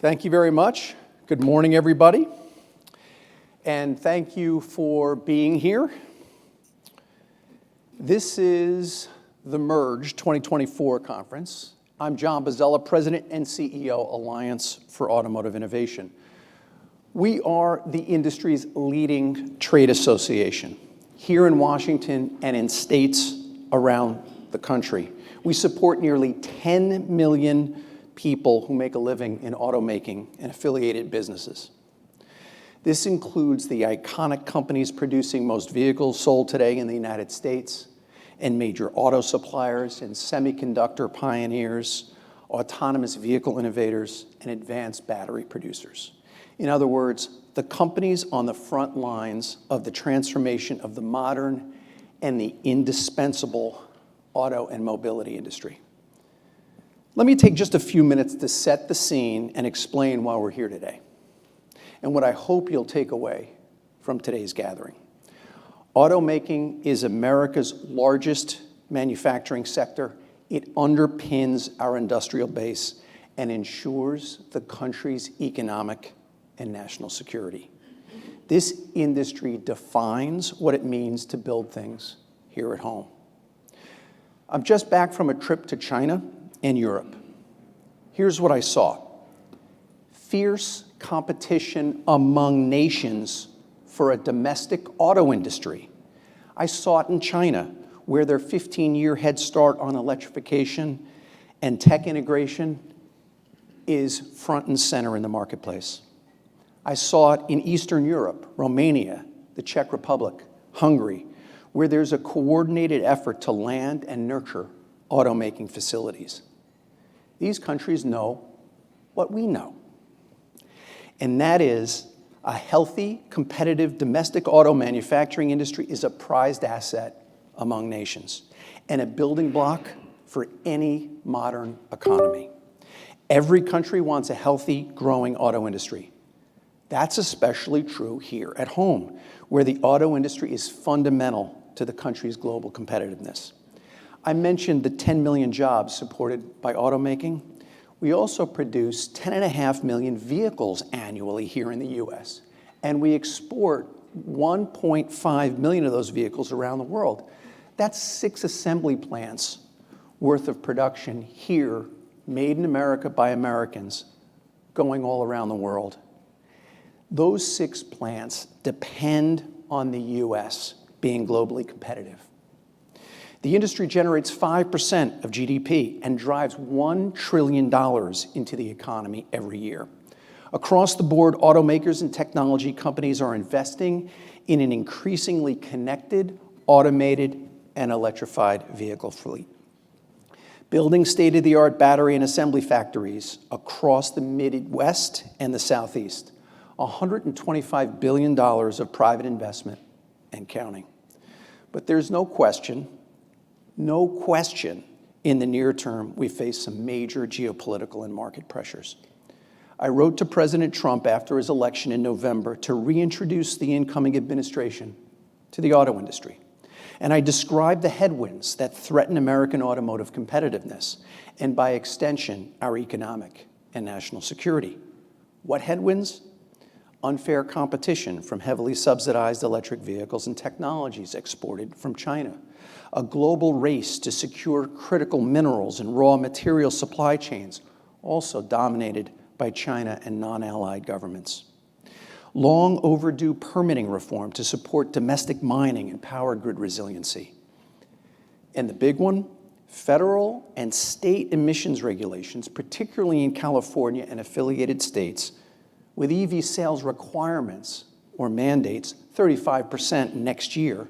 Thank you very much. Good morning, everybody. And thank you for being here. This is the Merge 2024 conference. I'm John Bozzella, President and CEO, Alliance for Automotive Innovation. We are the industry's leading trade association here in Washington and in states around the country. We support nearly 10 million people who make a living in automaking and affiliated businesses. This includes the iconic companies producing most vehicles sold today in the United States, and major auto suppliers and semiconductor pioneers, autonomous vehicle innovators, and advanced battery producers. In other words, the companies on the front lines of the transformation of the modern and the indispensable auto and mobility industry. Let me take just a few minutes to set the scene and explain why we're here today, and what I hope you'll take away from today's gathering. Automaking is America's largest manufacturing sector. It underpins our industrial base and ensures the country's economic and national security. This industry defines what it means to build things here at home. I'm just back from a trip to China and Europe. Here's what I saw. Fierce competition among nations for a domestic auto industry. I saw it in China, where their 15-year head start on electrification and tech integration is front and center in the marketplace. I saw it in Eastern Europe, Romania, the Czech Republic, Hungary, where there's a coordinated effort to land and nurture automaking facilities. These countries know what we know, and that is a healthy, competitive domestic auto manufacturing industry is a prized asset among nations and a building block for any modern economy. Every country wants a healthy, growing auto industry. That's especially true here at home, where the auto industry is fundamental to the country's global competitiveness. I mentioned the 10 million jobs supported by automaking. We also produce 10.5 million vehicles annually here in the US, and we export 1.5 million of those vehicles around the world. That's 6 assembly plants worth of production here, made in America by Americans, going all around the world. Those 6 plants depend on the US being globally competitive. The industry generates 5% of GDP and drives $1 trillion into the economy every year. Across the board, automakers and technology companies are investing in an increasingly connected, automated, and electrified vehicle fleet. Building state-of-the-art battery and assembly factories across the Midwest and the Southeast. $125 billion of private investment and counting. But there's no question in the near term, we face some major geopolitical and market pressures. I wrote to President Trump after his election in November to reintroduce the incoming administration to the auto industry. And I described the headwinds that threaten American automotive competitiveness and, by extension, our economic and national security. What headwinds? Unfair competition from heavily subsidized electric vehicles and technologies exported from China. A global race to secure critical minerals and raw material supply chains, also dominated by China and non-allied governments. Long overdue permitting reform to support domestic mining and power grid resiliency. And the big one, federal and state emissions regulations, particularly in California and affiliated states, with EV sales requirements or mandates, 35% next year,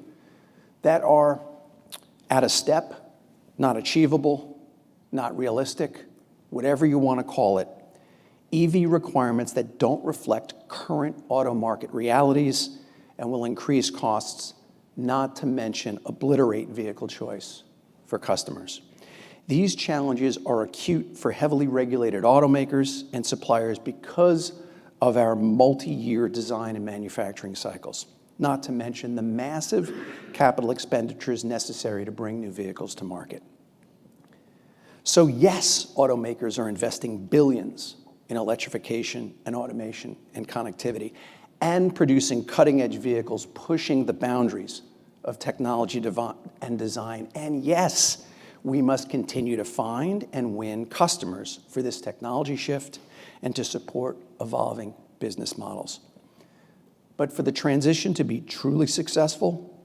that are out of step, not achievable, not realistic, whatever you want to call it, EV requirements that don't reflect current auto market realities and will increase costs, not to mention obliterate vehicle choice for customers. These challenges are acute for heavily regulated automakers and suppliers because of our multi-year design and manufacturing cycles, not to mention the massive capital expenditures necessary to bring new vehicles to market. So yes, automakers are investing billions in electrification and automation and connectivity, and producing cutting-edge vehicles pushing the boundaries of technology and design. And yes, we must continue to find and win customers for this technology shift and to support evolving business models. But for the transition to be truly successful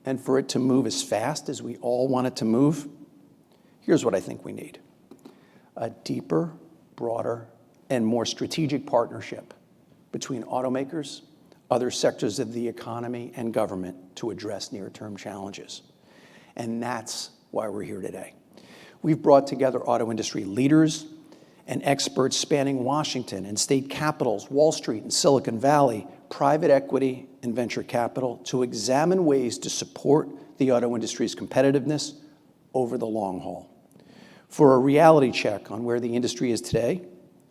and for it to move as fast as we all want it to move, here's what I think we need: a deeper, broader, and more strategic partnership between automakers, other sectors of the economy, and government to address near-term challenges. And that's why we're here today. We've brought together auto industry leaders and experts spanning Washington and state capitals, Wall Street and Silicon Valley, private equity and venture capital, to examine ways to support the auto industry's competitiveness over the long haul. For a reality check on where the industry is today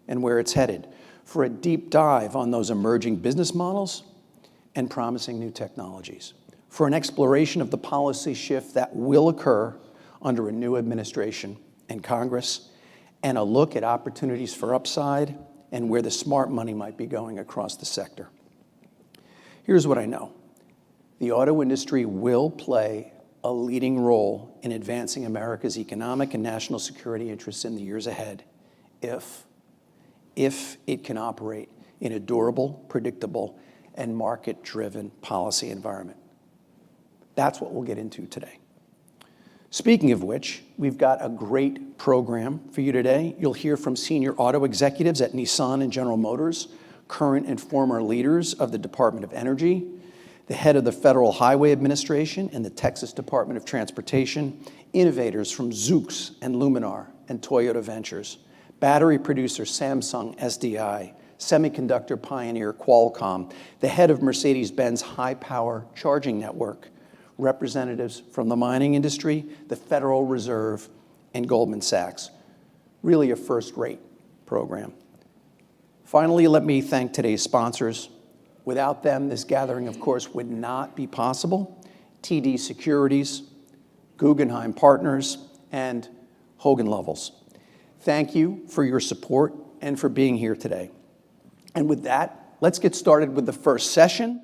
and where it's headed, for a deep dive on those emerging business models and promising new technologies, for an exploration of the policy shift that will occur under a new administration and Congress, and a look at opportunities for upside and where the smart money might be going across the sector. Here's what I know: the auto industry will play a leading role in advancing America's economic and national security interests in the years ahead if it can operate in a durable, predictable, and market-driven policy environment. That's what we'll get into today. Speaking of which, we've got a great program for you today. You'll hear from senior auto executives at Nissan and General Motors, current and former leaders of the Department of Energy, the head of the Federal Highway Administration and the Texas Department of Transportation, innovators from Zoox and Luminar and Toyota Ventures, battery producer Samsung SDI, semiconductor pioneer Qualcomm, the head of Mercedes-Benz high-power charging network, representatives from the mining industry, the Federal Reserve, and Goldman Sachs. Really a first-rate program. Finally, let me thank today's sponsors. Without them, this gathering, of course, would not be possible. TD Securities, Guggenheim Partners, and Hogan Lovells. Thank you for your support and for being here today. And with that, let's get started with the first session.